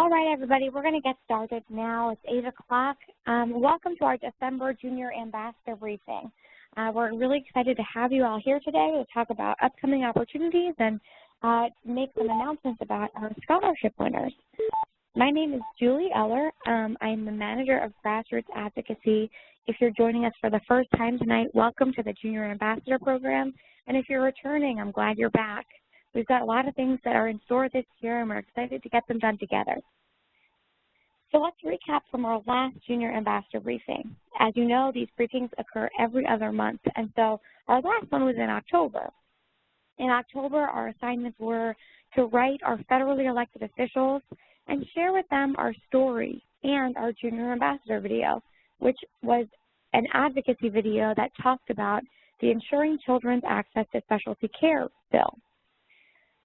All right, everybody, we're going to get started now. It's 8 o'clock. Welcome to our December Junior Ambassador Briefing. We're really excited to have you all here today to talk about upcoming opportunities and make some announcements about our scholarship winners. My name is Julie Eller. I'm the Manager of Grassroots Advocacy. If you're joining us for the first time tonight, welcome to the Junior Ambassador Program. And if you're returning, I'm glad you're back. We've got a lot of things that are in store this year, and we're excited to get them done together. So let's recap from our last Junior Ambassador Briefing. As you know, these briefings occur every other month, and so our last one was in October. In October, our assignments were to write our federally elected officials and share with them our story and our Junior Ambassador video, which was an advocacy video that talked about the Ensuring Children's Access to Specialty Care bill.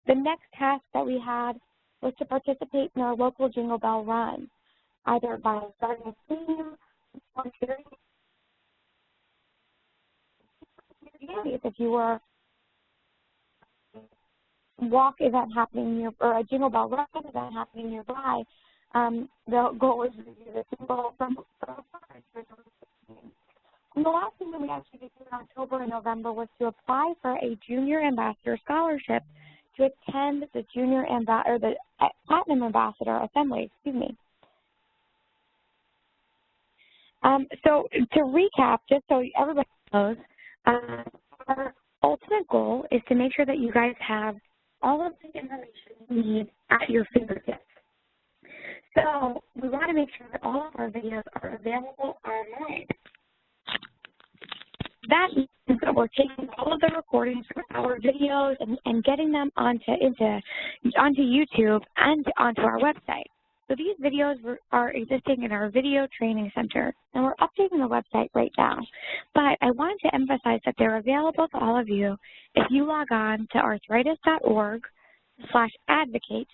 The next task that we had was to participate in our local Jingle Bell Run, either by starting a team or sharing. If you were walk event happening near, or a Jingle Bell Run event happening nearby, the goal is to do the jingle from and the last thing that we actually did in October and November was to apply for a Junior Ambassador Scholarship to attend the the Platinum Ambassador Assembly, So to recap, just so everybody knows, our ultimate goal is to make sure that you guys have all of the information you need at your fingertips. So we want to make sure that all of our videos are available online. That means that we're taking all of the recordings from our videos and getting them onto YouTube and onto our website. So these videos are existing in our video training center, and we're updating the website right now. But I wanted to emphasize that they're available to all of you if you log on to arthritis.org/advocate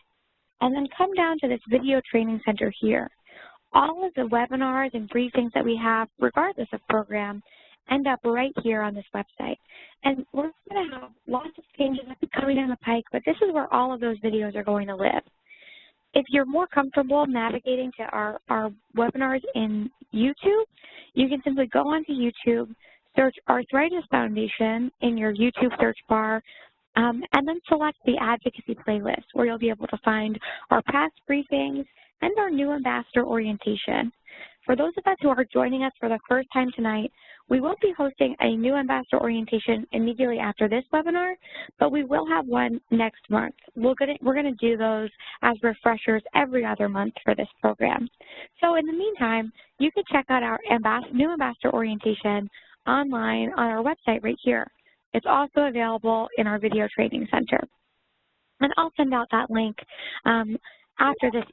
and then come down to this video training center here. All of the webinars and briefings that we have, regardless of program, end up right here on this website. And we're going to have lots of changes coming down the pike, but this is where all of those videos are going to live. If you're more comfortable navigating to our webinars in YouTube, you can simply go onto YouTube, search Arthritis Foundation in your YouTube search bar, and then select the advocacy playlist, where you'll be able to find our past briefings and our new ambassador orientation. For those of us who are joining us for the first time tonight, we will be hosting a new ambassador orientation immediately after this webinar, but we will have one next month. We're going to do those as refreshers every other month for this program. So in the meantime, you can check out our new ambassador orientation online on our website right here. It's also available in our video training center. And I'll send out that link after this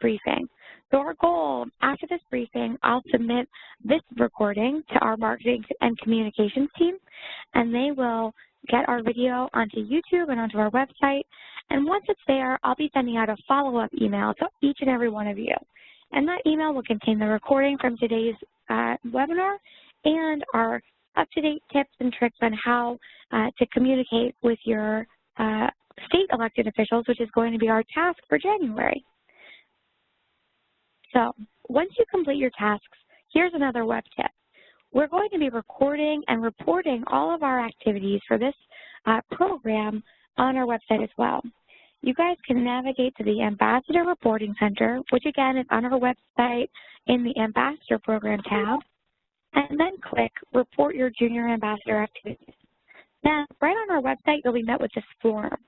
briefing. So our goal, after this briefing, I'll submit this recording to our marketing and communications team, and they will get our video onto YouTube and onto our website. And once it's there, I'll be sending out a follow-up email to each and every one of you. And that email will contain the recording from today's webinar and our up-to-date tips and tricks on how to communicate with your state elected officials, which is going to be our task for January. So once you complete your tasks, here's another web tip. We're going to be recording and reporting all of our activities for this program on our website as well. You guys can navigate to the Ambassador Reporting Center, which again is on our website in the Ambassador Program tab, and then click Report Your Junior Ambassador Activities. Now, right on our website, you'll be met with this form.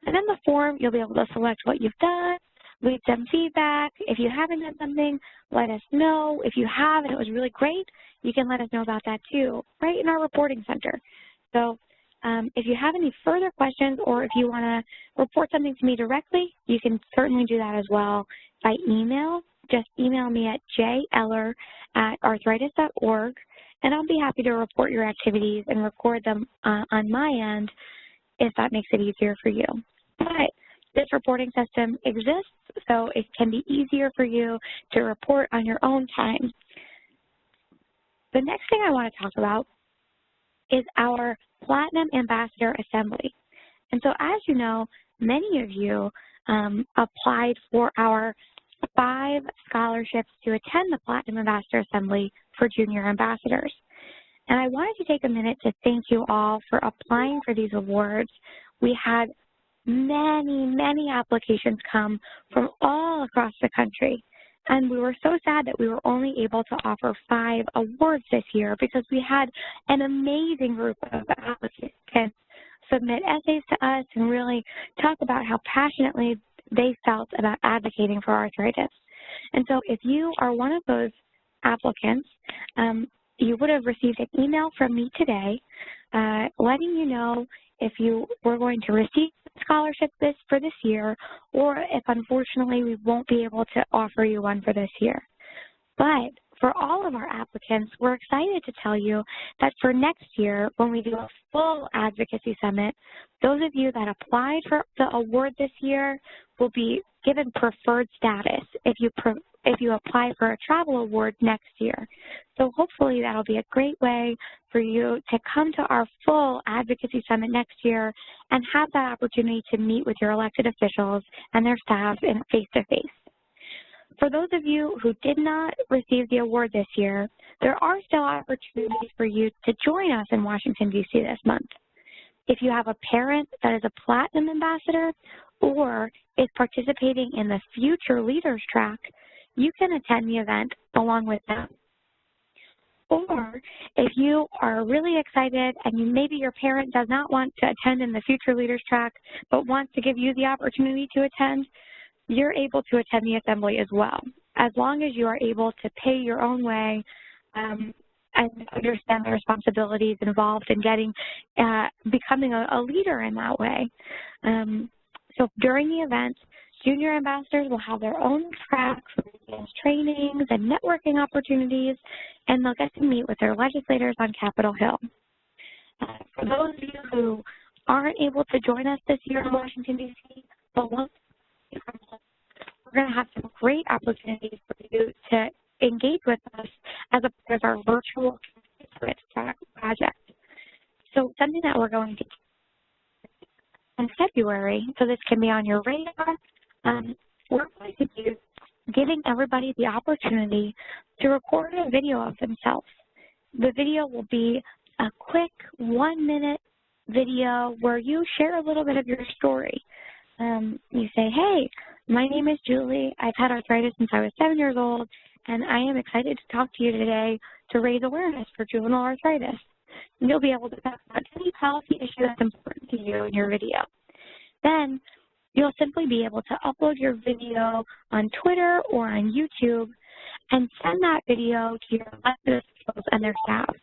And in the form, you'll be able to select what you've done, leave some feedback. If you haven't done something, let us know. If you have and it was really great, you can let us know about that too, right in our reporting center. So if you have any further questions, or if you want to report something to me directly, you can certainly do that as well by email. Just email me at jeller@arthritis.org, and I'll be happy to report your activities and record them on my end if that makes it easier for you. But this reporting system exists, so it can be easier for you to report on your own time. The next thing I want to talk about is our Platinum Ambassador Assembly. And so as you know, many of you applied for our 5 scholarships to attend the Platinum Ambassador Assembly for junior ambassadors. And I wanted to take a minute to thank you all for applying for these awards. We had many applications come from all across the country. And we were so sad that we were only able to offer 5 awards this year because we had an amazing group of applicants submit essays to us and really talk about how passionately they felt about advocating for arthritis. And so if you are one of those applicants, you would have received an email from me today letting you know if you were going to receive a scholarship for this year, or if unfortunately we won't be able to offer you one for this year. But for all of our applicants, we're excited to tell you that for next year, when we do a full advocacy summit, those of you that applied for the award this year will be given preferred status if you apply for a travel award next year. So hopefully that'll be a great way for you to come to our full advocacy summit next year and have that opportunity to meet with your elected officials and their staff in face-to-face. For those of you who did not receive the award this year, there are still opportunities for you to join us in Washington, D.C. this month. If you have a parent that is a Platinum Ambassador or is participating in the Future Leaders track, you can attend the event along with them. Or if you are really excited and maybe your parent does not want to attend in the Future Leaders track but wants to give you the opportunity to attend, you're able to attend the assembly as well, as long as you are able to pay your own way and understand the responsibilities involved in becoming a leader in that way. So during the event, junior ambassadors will have their own tracks, trainings, and networking opportunities, and they'll get to meet with their legislators on Capitol Hill. For those of you who aren't able to join us this year in Washington, D.C., but want to, we're going to have some great opportunities for you to engage with us as a part of our virtual project. So something that we're going to do in February, so this can be on your radar, we're going to be giving everybody the opportunity to record a video of themselves. The video will be a quick 1-minute video where you share a little bit of your story. You say, hey, my name is Julie. I've had arthritis since I was 7 years old, and I am excited to talk to you today to raise awareness for juvenile arthritis. And you'll be able to talk about any policy issue that's important to you in your video. Then you'll simply be able to upload your video on Twitter or on YouTube and send that video to your elected officials and their staff.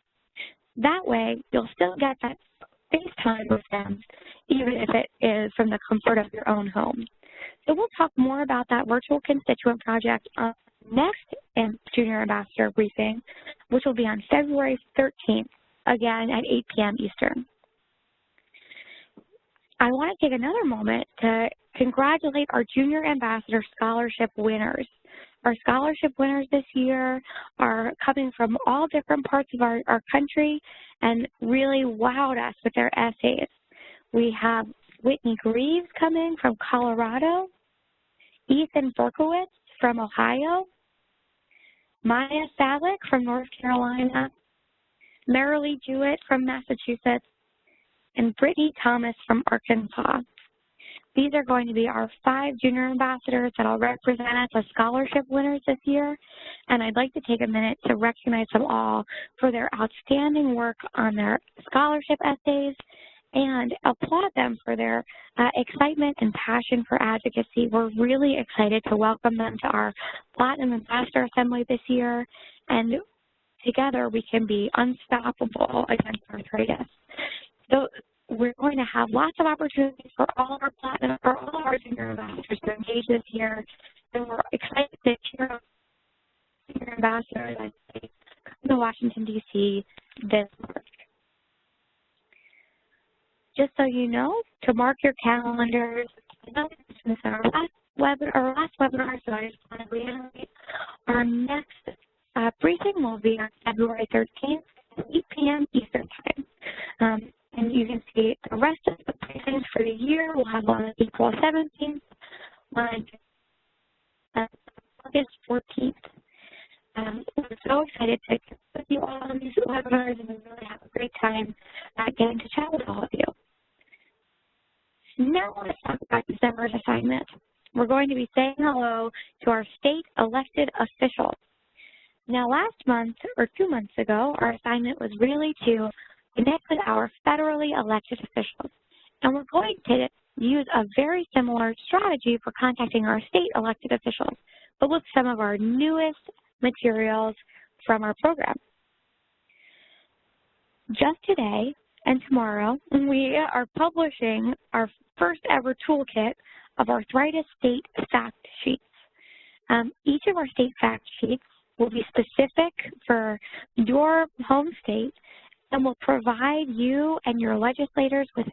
That way, you'll still get that FaceTime with them, even if it is from the comfort of your own home. So we'll talk more about that virtual constituent project on the next Junior Ambassador briefing, which will be on February 13th, again at 8 p.m. Eastern. I want to take another moment to congratulate our Junior Ambassador Scholarship winners. Our scholarship winners this year are coming from all different parts of our country and really wowed us with their essays. We have Whitney Greaves coming from Colorado, Ethan Berkovitz from Ohio, Maia Tsalik from North Carolina, Merilee Jewett from Massachusetts, and Britney Thomas from Arkansas. These are going to be our 5 junior ambassadors that will represent us as scholarship winners this year, and I'd like to take a minute to recognize them all for their outstanding work on their scholarship essays and applaud them for their excitement and passion for advocacy. We're really excited to welcome them to our Platinum Ambassador Assembly this year, and together we can be unstoppable against arthritis. So we're going to have lots of opportunities for all of our junior ambassadors to engage this year, and we're excited to cheer up junior ambassadors as they come to Washington, D.C. this March. Just so you know, to mark your calendars, our last webinar, so I just want to reiterate, our next briefing will be on February 13th at 8 p.m. Eastern Time. And you can see the rest of the briefings for the year. We'll have one on April 17th, one on August 14th. We're so excited to get with you all on these webinars, and we really have a great time getting to chat with all of you. Now let's talk about December's assignment. We're going to be saying hello to our state elected officials. Now last month, or 2 months ago, our assignment was really to connect with our federally elected officials. And we're going to use a very similar strategy for contacting our state elected officials, but with some of our newest materials from our program. Just today and tomorrow, we are publishing our first ever toolkit of arthritis state fact sheets. Each of our state fact sheets will be specific for your home state and will provide you and your legislators with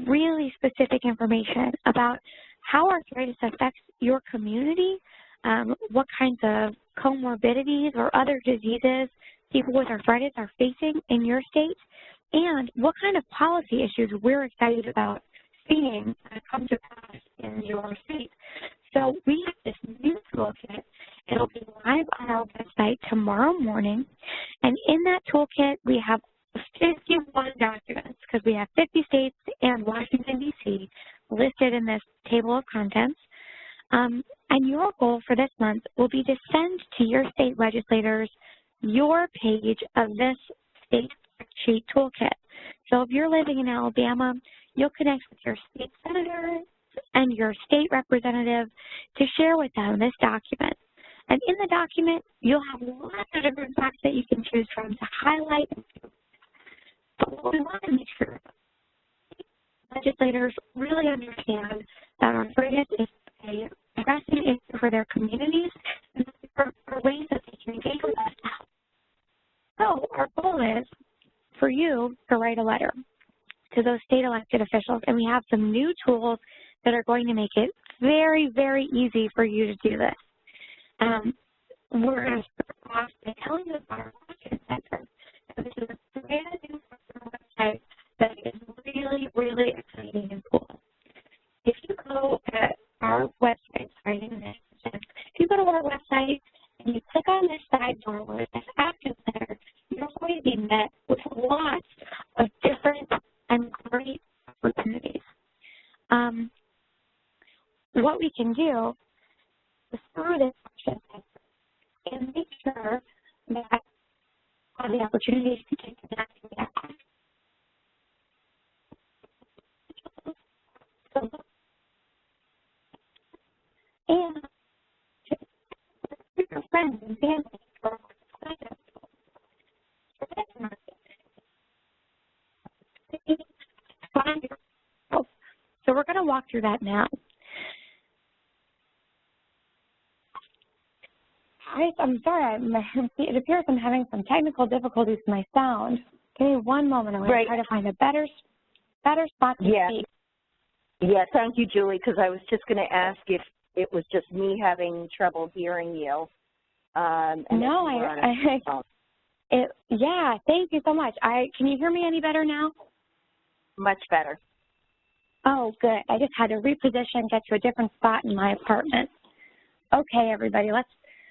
really specific information about how arthritis affects your community, what kinds of comorbidities or other diseases people with arthritis are facing in your state, and what kind of policy issues we're excited about seeing come to pass in your state. So we have this new toolkit. It'll be live on our website tomorrow morning, and in that toolkit we have 51 documents, because we have 50 states and Washington, D.C. listed in this table of contents. And your goal for this month will be to send to your state legislators your page of this state fact sheet toolkit. So if you're living in Alabama, you'll connect with your state senator and your state representative to share with them this document. And in the document, you'll have lots of different facts that you can choose from to highlight. But what we want to make sure legislators really understand that arthritis is a pressing issue for their communities, and for ways that they can engage with us to help. So our goal is for you to write a letter to those state elected officials, and we have some new tools that are going to make it very, very easy for you to do this. We're going to start off by telling you about our question center. This is a brand new website that is really, really exciting and cool. If you go to our website, if you go to our website and you click on this sidebar where it says Action Center, you're going to be met with lots of different and great opportunities. What we can do is through this Action Center and make sure that all the opportunities to connect with that. And your friends and family or so we're going to walk through that now. I'm sorry, it appears I'm having some technical difficulties with my sound. Give me one moment. I'm going to try to find a better spot to speak. Yeah, thank you, Julie, because I was just going to ask if it was just me having trouble hearing you. No, yeah, thank you so much. Can you hear me any better now? Much better. Oh, good. I just had to reposition, get to a different spot in my apartment. Okay, everybody,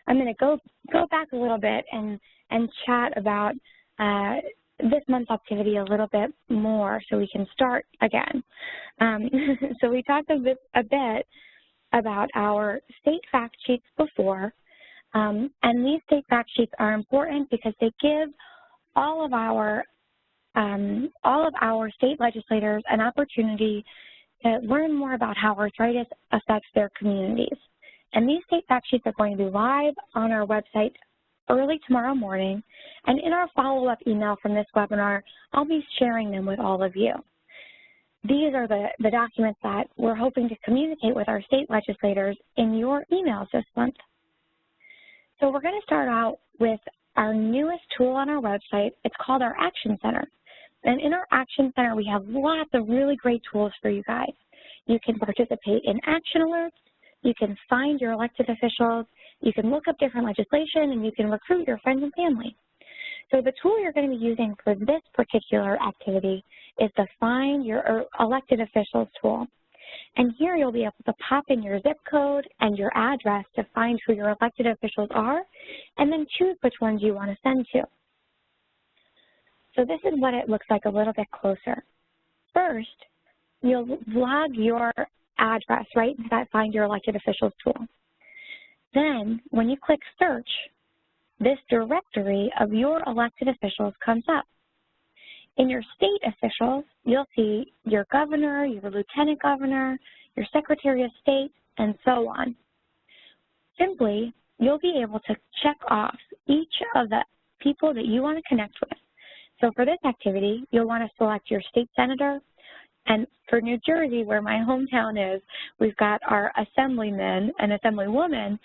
I'm going to go back a little bit and chat about this month's activity a little bit more so we can start again. So we talked a bit about our state fact sheets before, and these state fact sheets are important because they give all of our state legislators an opportunity to learn more about how arthritis affects their communities. And these state fact sheets are going to be live on our website early tomorrow morning, and in our follow-up email from this webinar, I'll be sharing them with all of you. These are the documents that we're hoping to communicate with our state legislators in your emails this month. So we're going to start out with our newest tool on our website. It's called our Action Center. And in our Action Center, we have lots of really great tools for you guys. You can participate in action alerts, you can find your elected officials, you can look up different legislation, and you can recruit your friends and family. So the tool you're going to be using for this particular activity is the Find Your Elected Officials tool. And here you'll be able to pop in your zip code and your address to find who your elected officials are, and then choose which ones you want to send to. So this is what it looks like a little bit closer. First, you'll log your address right into that Find Your Elected Officials tool. Then, when you click Search, this directory of your elected officials comes up. In your state officials, you'll see your governor, your lieutenant governor, your secretary of state, and so on. Simply, you'll be able to check off each of the people that you want to connect with. So for this activity, you'll want to select your state senator. And for New Jersey, where my hometown is, we've got our assemblymen and assemblywomen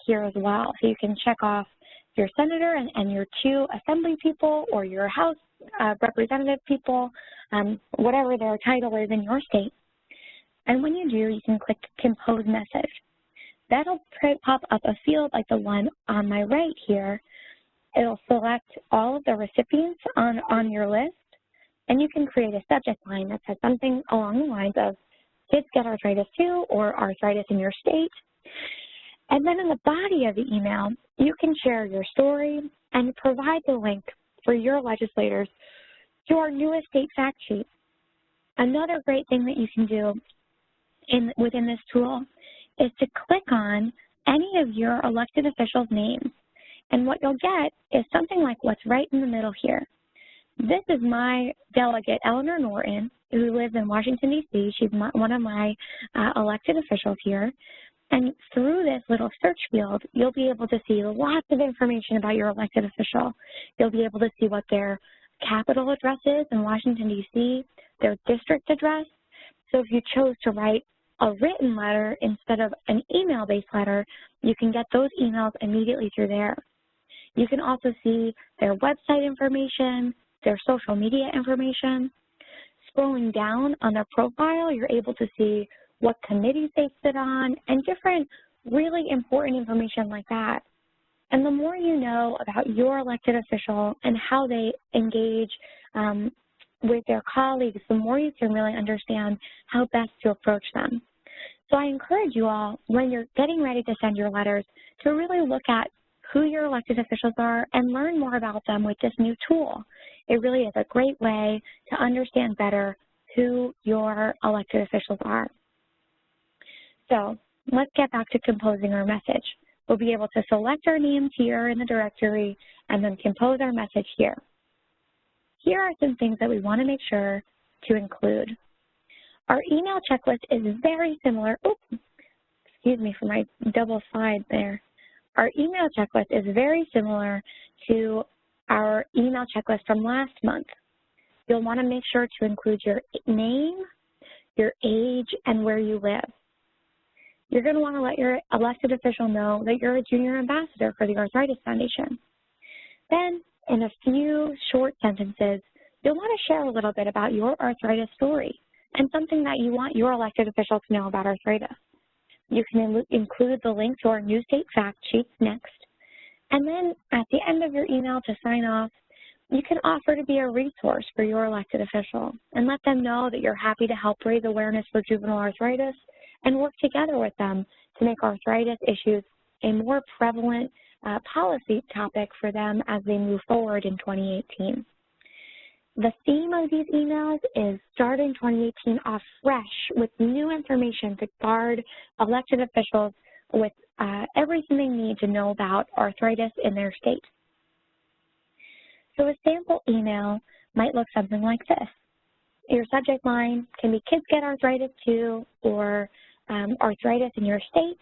here as well. So you can check off your senator and your 2 assembly people, or your House representative people, whatever their title is in your state. And when you do, you can click Compose Message. That'll pop up a field like the one on my right here. It'll select all of the recipients on your list, and you can create a subject line that says something along the lines of Kids Get Arthritis Too, or Arthritis in Your State. And then in the body of the email, you can share your story and provide the link for your legislators to our newest state fact sheet. Another great thing that you can do within this tool is to click on any of your elected officials' names. And what you'll get is something like what's right in the middle here. This is my delegate, Eleanor Norton, who lives in Washington, D.C. She's one of my elected officials here. And through this little search field, you'll be able to see lots of information about your elected official. You'll be able to see what their capital address is in Washington, D.C., their district address. So if you chose to write a written letter instead of an email-based letter, you can get those emails immediately through there. You can also see their website information, their social media information. Scrolling down on their profile, you're able to see what committees they sit on, and different really important information like that. And the more you know about your elected official and how they engage with their colleagues, the more you can really understand how best to approach them. So I encourage you all, when you're getting ready to send your letters, to really look at who your elected officials are and learn more about them with this new tool. It really is a great way to understand better who your elected officials are. So let's get back to composing our message. We'll be able to select our names here in the directory and then compose our message here. Here are some things that we want to make sure to include. Our email checklist is very similar. Oops, excuse me for my double slide there. Our email checklist is very similar to our email checklist from last month. You'll want to make sure to include your name, your age, and where you live. You're going to want to let your elected official know that you're a junior ambassador for the Arthritis Foundation. Then, in a few short sentences, you'll want to share a little bit about your arthritis story and something that you want your elected official to know about arthritis. You can include the link to our new state fact sheets next. And then at the end of your email to sign off, you can offer to be a resource for your elected official and let them know that you're happy to help raise awareness for juvenile arthritis and work together with them to make arthritis issues a more prevalent policy topic for them as they move forward in 2018. The theme of these emails is starting 2018 off fresh with new information to guard elected officials with everything they need to know about arthritis in their state. So a sample email might look something like this. Your subject line can be Kids Get Arthritis Too, or arthritis in your state.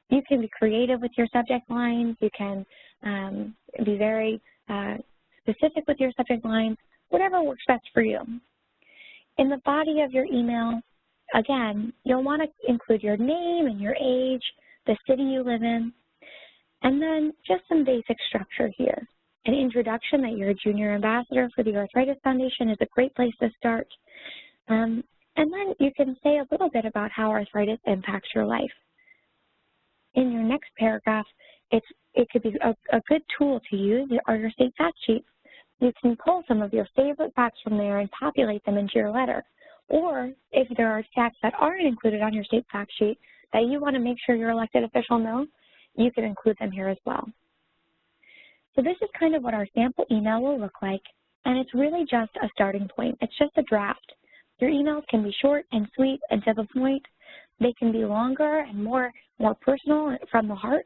You can be creative with your subject lines. You can be very specific with your subject lines, whatever works best for you. In the body of your email, again, you'll want to include your name and your age, the city you live in, and then just some basic structure here. An introduction that you're a junior ambassador for the Arthritis Foundation is a great place to start. And then you can say a little bit about how arthritis impacts your life. In your next paragraph, it could be a good tool to use are your state fact sheets. You can pull some of your favorite facts from there and populate them into your letter. Or if there are facts that aren't included on your state fact sheet that you want to make sure your elected official knows, you can include them here as well. So this is kind of what our sample email will look like, and it's really just a starting point. It's just a draft. Your emails can be short and sweet and to the point. They can be longer and more personal from the heart.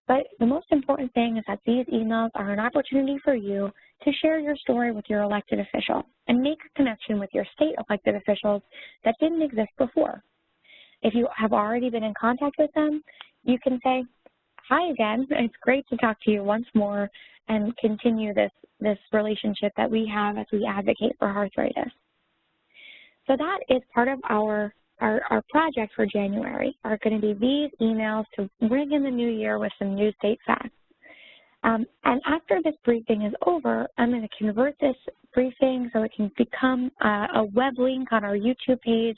But the most important thing is that these emails are an opportunity for you to share your story with your elected official and make a connection with your state elected officials that didn't exist before. If you have already been in contact with them, you can say, hi again, it's great to talk to you once more, and continue this relationship that we have as we advocate for arthritis. So that is part of our project for January, are going to be these emails to bring in the new year with some new state facts. And after this briefing is over, I'm going to convert this briefing so it can become a web link on our YouTube page.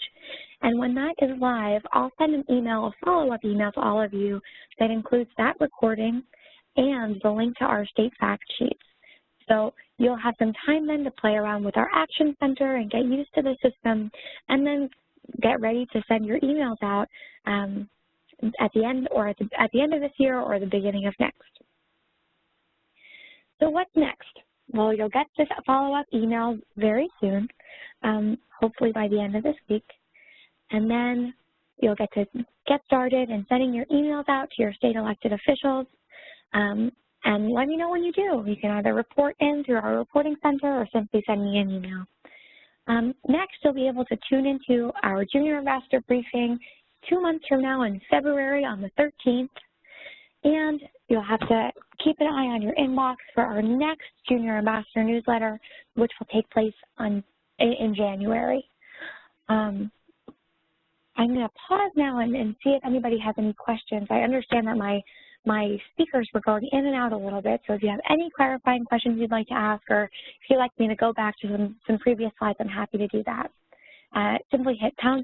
And when that is live, I'll send an email, a follow-up email to all of you that includes that recording and the link to our state fact sheets. So you'll have some time then to play around with our Action Center and get used to the system, and then get ready to send your emails out at the end of this year or the beginning of next. So what's next? Well, you'll get this follow-up email very soon, hopefully by the end of this week, and then you'll get to get started in sending your emails out to your state elected officials, and let me know when you do. You can either report in through our reporting center or simply send me an email. Next, you'll be able to tune into our Junior Ambassador briefing 2 months from now in February on the 13th. And you'll have to keep an eye on your inbox for our next Junior Ambassador newsletter, which will take place in January. I'm going to pause now and see if anybody has any questions. I understand that my speakers were going in and out a little bit, so if you have any clarifying questions you'd like to ask, or if you'd like me to go back to some previous slides, I'm happy to do that. Simply hit #6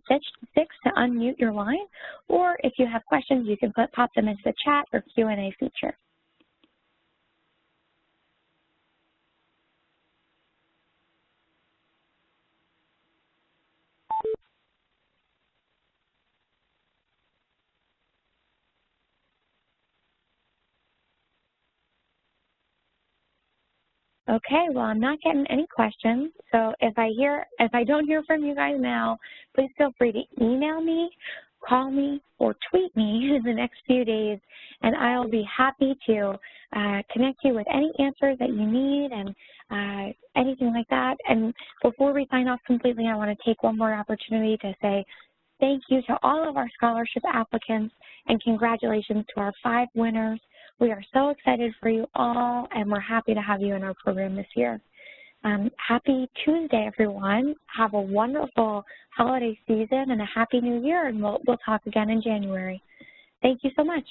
to unmute your line, or if you have questions, you can pop them into the chat or Q&A feature. Okay, well, I'm not getting any questions, so if I don't hear from you guys now, please feel free to email me, call me, or tweet me in the next few days, and I'll be happy to connect you with any answers that you need and anything like that. And before we sign off completely, I want to take one more opportunity to say thank you to all of our scholarship applicants, and congratulations to our 5 winners. We are so excited for you all, and we're happy to have you in our program this year. Happy Tuesday, everyone. Have a wonderful holiday season and a happy new year, and we'll talk again in January. Thank you so much.